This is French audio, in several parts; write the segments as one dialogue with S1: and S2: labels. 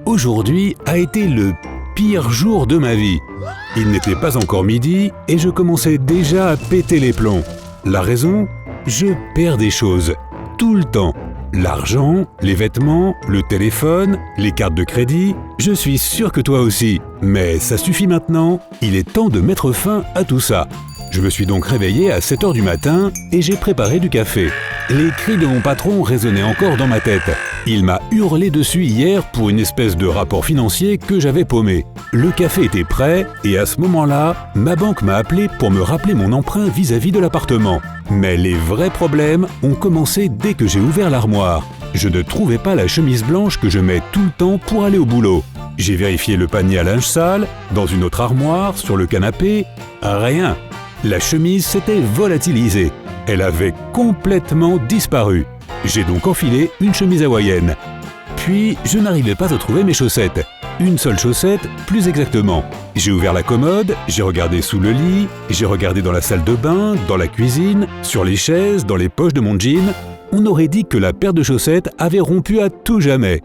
S1: Aujourd'hui a été le pire jour de ma vie. Il n'était pas encore midi et je commençais déjà à péter les plombs. La raison ? Je perds des choses. Tout le temps. L'argent, les vêtements, le téléphone, les cartes de crédit. Je suis sûr que toi aussi. Mais ça suffit maintenant. Il est temps de mettre fin à tout ça. Je me suis donc réveillé à 7h du matin et j'ai préparé du café. Les cris de mon patron résonnaient encore dans ma tête. Il m'a hurlé dessus hier pour une espèce de rapport financier que j'avais paumé. Le café était prêt et à ce moment-là, ma banque m'a appelé pour me rappeler mon emprunt vis-à-vis de l'appartement. Mais les vrais problèmes ont commencé dès que j'ai ouvert l'armoire. Je ne trouvais pas la chemise blanche que je mets tout le temps pour aller au boulot. J'ai vérifié le panier à linge sale, dans une autre armoire, sur le canapé. Rien. La chemise s'était volatilisée. Elle avait complètement disparu. J'ai donc enfilé une chemise hawaïenne. Puis, je n'arrivais pas à trouver mes chaussettes. Une seule chaussette, plus exactement. J'ai ouvert la commode, j'ai regardé sous le lit, j'ai regardé dans la salle de bain, dans la cuisine, sur les chaises, dans les poches de mon jean. On aurait dit que la paire de chaussettes avait rompu à tout jamais.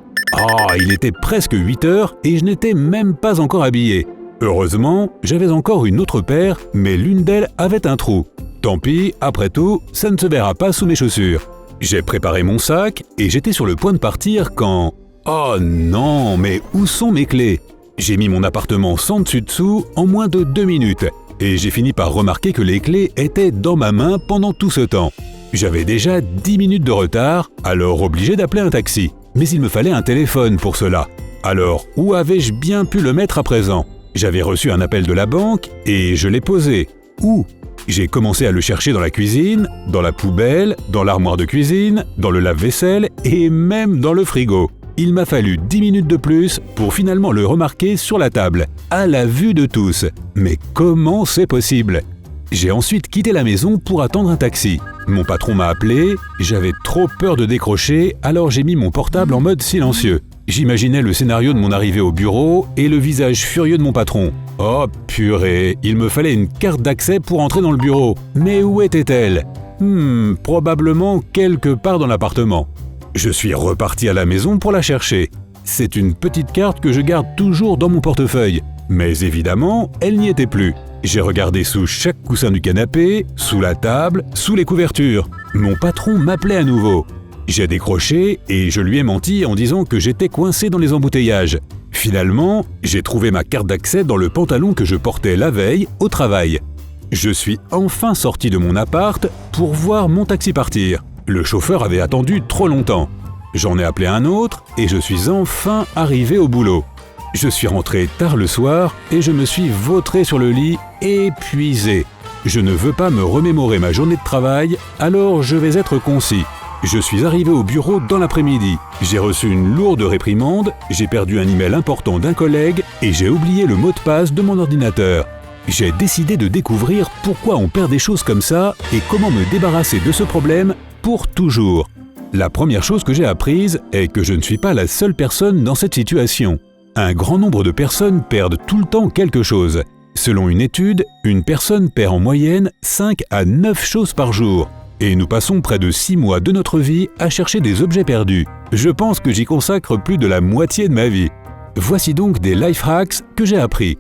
S1: Il était presque 8h et je n'étais même pas encore habillé. Heureusement, j'avais encore une autre paire, mais l'une d'elles avait un trou. Tant pis, après tout, ça ne se verra pas sous mes chaussures. J'ai préparé mon sac et j'étais sur le point de partir quand... Oh non, mais où sont mes clés ? J'ai mis mon appartement sans dessus-dessous en moins de 2 minutes et j'ai fini par remarquer que les clés étaient dans ma main pendant tout ce temps. J'avais déjà 10 minutes de retard, alors obligé d'appeler un taxi. Mais il me fallait un téléphone pour cela. Alors, où avais-je bien pu le mettre à présent ? J'avais reçu un appel de la banque et je l'ai posé. Où ? J'ai commencé à le chercher dans la cuisine, dans la poubelle, dans l'armoire de cuisine, dans le lave-vaisselle et même dans le frigo. Il m'a fallu 10 minutes de plus pour finalement le remarquer sur la table, à la vue de tous. Mais comment c'est possible ? J'ai ensuite quitté la maison pour attendre un taxi. Mon patron m'a appelé, j'avais trop peur de décrocher, alors j'ai mis mon portable en mode silencieux. J'imaginais le scénario de mon arrivée au bureau et le visage furieux de mon patron. Oh purée, il me fallait une carte d'accès pour entrer dans le bureau. Mais où était-elle ? Probablement quelque part dans l'appartement. Je suis reparti à la maison pour la chercher. C'est une petite carte que je garde toujours dans mon portefeuille. Mais évidemment, elle n'y était plus. J'ai regardé sous chaque coussin du canapé, sous la table, sous les couvertures. Mon patron m'appelait à nouveau. J'ai décroché et je lui ai menti en disant que j'étais coincé dans les embouteillages. Finalement, j'ai trouvé ma carte d'accès dans le pantalon que je portais la veille au travail. Je suis enfin sorti de mon appart pour voir mon taxi partir. Le chauffeur avait attendu trop longtemps. J'en ai appelé un autre et je suis enfin arrivé au boulot. Je suis rentré tard le soir et je me suis vautré sur le lit, épuisé. Je ne veux pas me remémorer ma journée de travail, alors je vais être concis. Je suis arrivé au bureau dans l'après-midi. J'ai reçu une lourde réprimande, j'ai perdu un email important d'un collègue et j'ai oublié le mot de passe de mon ordinateur. J'ai décidé de découvrir pourquoi on perd des choses comme ça et comment me débarrasser de ce problème pour toujours. La première chose que j'ai apprise est que je ne suis pas la seule personne dans cette situation. Un grand nombre de personnes perdent tout le temps quelque chose. Selon une étude, une personne perd en moyenne 5 à 9 choses par jour. Et nous passons près de 6 mois de notre vie à chercher des objets perdus. Je pense que j'y consacre plus de la moitié de ma vie. Voici donc des life hacks que j'ai appris.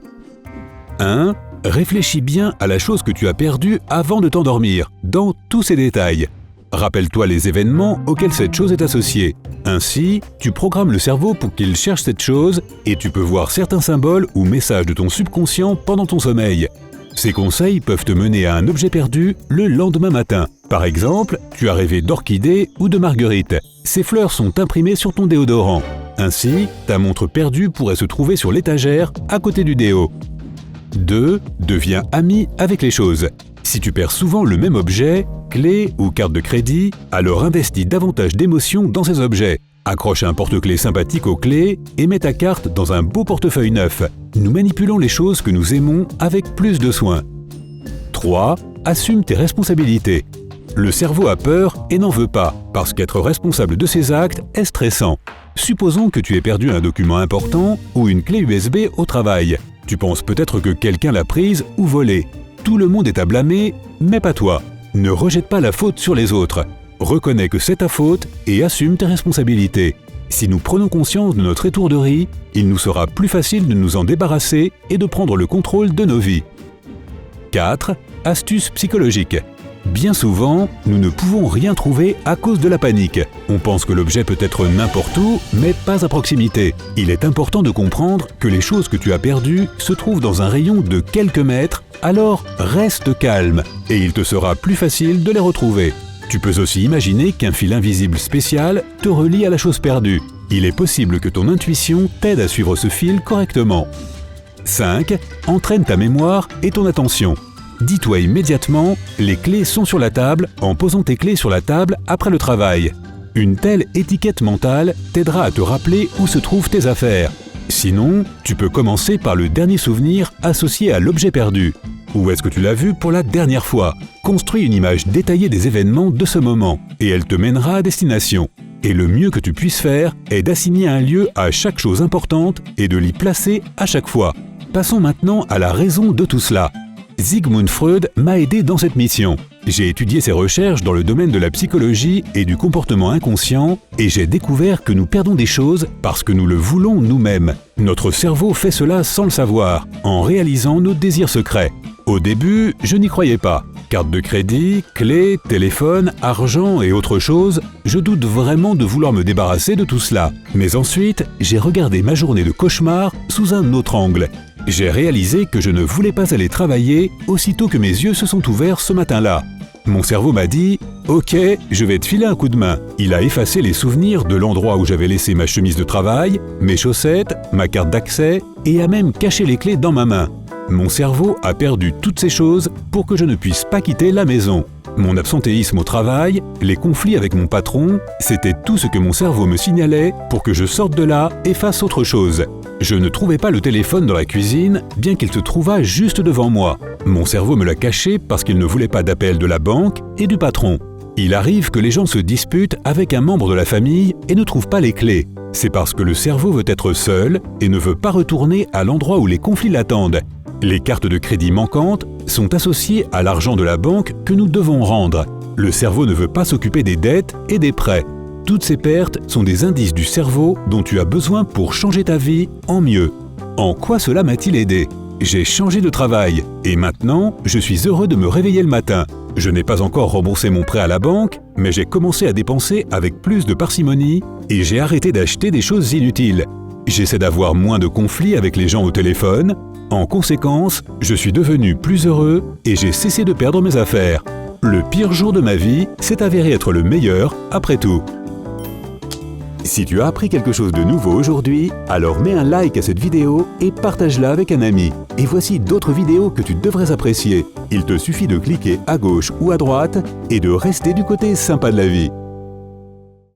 S1: 1. Réfléchis bien à la chose que tu as perdue avant de t'endormir, dans tous ses détails. Rappelle-toi les événements auxquels cette chose est associée. Ainsi, tu programmes le cerveau pour qu'il cherche cette chose et tu peux voir certains symboles ou messages de ton subconscient pendant ton sommeil. Ces conseils peuvent te mener à un objet perdu le lendemain matin. Par exemple, tu as rêvé d'orchidées ou de marguerites. Ces fleurs sont imprimées sur ton déodorant. Ainsi, ta montre perdue pourrait se trouver sur l'étagère à côté du déo. 2. Deviens ami avec les choses. Si tu perds souvent le même objet, clé ou carte de crédit, alors investis davantage d'émotions dans ces objets. Accroche un porte-clés sympathique aux clés et mets ta carte dans un beau portefeuille neuf. Nous manipulons les choses que nous aimons avec plus de soin. 3. Assume tes responsabilités. Le cerveau a peur et n'en veut pas, parce qu'être responsable de ses actes est stressant. Supposons que tu aies perdu un document important ou une clé USB au travail. Tu penses peut-être que quelqu'un l'a prise ou volée. Tout le monde est à blâmer, mais pas toi. Ne rejette pas la faute sur les autres. Reconnais que c'est ta faute et assume tes responsabilités. Si nous prenons conscience de notre étourderie, il nous sera plus facile de nous en débarrasser et de prendre le contrôle de nos vies. 4. Astuce psychologique. Bien souvent, nous ne pouvons rien trouver à cause de la panique. On pense que l'objet peut être n'importe où, mais pas à proximité. Il est important de comprendre que les choses que tu as perdues se trouvent dans un rayon de quelques mètres, alors reste calme et il te sera plus facile de les retrouver. Tu peux aussi imaginer qu'un fil invisible spécial te relie à la chose perdue. Il est possible que ton intuition t'aide à suivre ce fil correctement. 5. Entraîne ta mémoire et ton attention. Dis-toi immédiatement, les clés sont sur la table en posant tes clés sur la table après le travail. Une telle étiquette mentale t'aidera à te rappeler où se trouvent tes affaires. Sinon, tu peux commencer par le dernier souvenir associé à l'objet perdu. Où est-ce que tu l'as vu pour la dernière fois? Construis une image détaillée des événements de ce moment et elle te mènera à destination. Et le mieux que tu puisses faire est d'assigner un lieu à chaque chose importante et de l'y placer à chaque fois. Passons maintenant à la raison de tout cela. Sigmund Freud m'a aidé dans cette mission. J'ai étudié ses recherches dans le domaine de la psychologie et du comportement inconscient et j'ai découvert que nous perdons des choses parce que nous le voulons nous-mêmes. Notre cerveau fait cela sans le savoir, en réalisant nos désirs secrets. Au début, je n'y croyais pas. Carte de crédit, clés, téléphone, argent et autre chose, je doute vraiment de vouloir me débarrasser de tout cela. Mais ensuite, j'ai regardé ma journée de cauchemar sous un autre angle. J'ai réalisé que je ne voulais pas aller travailler aussitôt que mes yeux se sont ouverts ce matin-là. Mon cerveau m'a dit « Ok, je vais te filer un coup de main ». Il a effacé les souvenirs de l'endroit où j'avais laissé ma chemise de travail, mes chaussettes, ma carte d'accès et a même caché les clés dans ma main. Mon cerveau a perdu toutes ces choses pour que je ne puisse pas quitter la maison. Mon absentéisme au travail, les conflits avec mon patron, c'était tout ce que mon cerveau me signalait pour que je sorte de là et fasse autre chose. Je ne trouvais pas le téléphone dans la cuisine, bien qu'il se trouvât juste devant moi. Mon cerveau me l'a caché parce qu'il ne voulait pas d'appel de la banque et du patron. Il arrive que les gens se disputent avec un membre de la famille et ne trouvent pas les clés. C'est parce que le cerveau veut être seul et ne veut pas retourner à l'endroit où les conflits l'attendent. Les cartes de crédit manquantes sont associées à l'argent de la banque que nous devons rendre. Le cerveau ne veut pas s'occuper des dettes et des prêts. Toutes ces pertes sont des indices du cerveau dont tu as besoin pour changer ta vie en mieux. En quoi cela m'a-t-il aidé? J'ai changé de travail et maintenant, je suis heureux de me réveiller le matin. Je n'ai pas encore remboursé mon prêt à la banque, mais j'ai commencé à dépenser avec plus de parcimonie et j'ai arrêté d'acheter des choses inutiles. J'essaie d'avoir moins de conflits avec les gens au téléphone. En conséquence, je suis devenu plus heureux et j'ai cessé de perdre mes affaires. Le pire jour de ma vie s'est avéré être le meilleur après tout. Si tu as appris quelque chose de nouveau aujourd'hui, alors mets un like à cette vidéo et partage-la avec un ami. Et voici d'autres vidéos que tu devrais apprécier. Il te suffit de cliquer à gauche ou à droite et de rester du côté sympa de la vie.